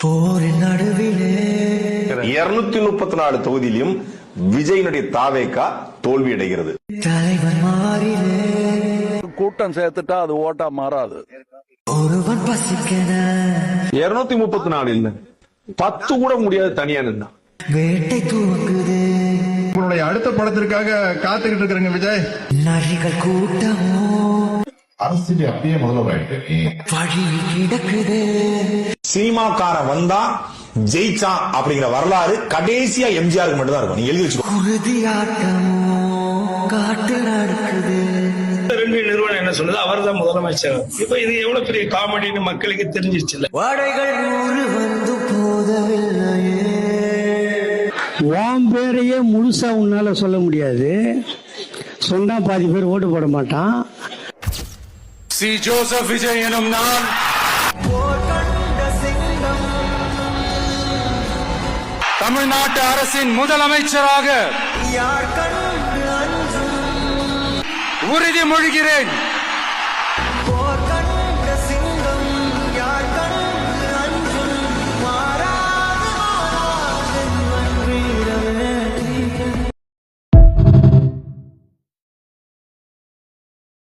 போரின் நடுவிலே 234 தொகுதியிலும் விஜயினுடைய தாவேகா தோல்வி அடைகிறது. தலைவர் மாறிலே கூட்டம் சேர்த்துட்டா அது ஓட்டா மாறாது. ஒருவன் பசிக்கன 234 இல்ல 10 கூட முடியாது தனியா நின்னா. வேட்டை துவங்குது உங்களுடைய அடுத்த படத்திற்காக காத்துக்கிட்டு இருக்கிறேங்க விஜய். நரிகள் கூட்டமோ அரசியல் அப்படியே முதல்வராயிட்டு வழியில் கிடக்குது. சினிமாக்கார வந்தா ஜெயிச்சான் அப்படிங்கிற வரலாறு கடைசியா எம்ஜிஆருக்கு மட்டும் தான் இருக்கும். நீங்க எழுதி வச்சுக்கோ. குருதியாட்டமோ காட்டு நடக்குது. நிறுவனம் என்ன சொல்லுது, அவர் தான் முதலமைச்சர். இப்ப இது எவ்வளவு பெரிய காமெடின்னு மக்களுக்கு தெரிஞ்சிருச்சு. வாடைகள் 100 வந்து போதவில்லையே. உன் பேரையே முழுசா உன்னால சொல்ல முடியாது. சொன்னா பாதி பேர் ஓட்டு போட மாட்டான். சி ஜோசப் விஜய் எனும் நான் தமிழ்நாட்டு அரசின் முதலமைச்சராக உறுதிமொழிகிறேன்.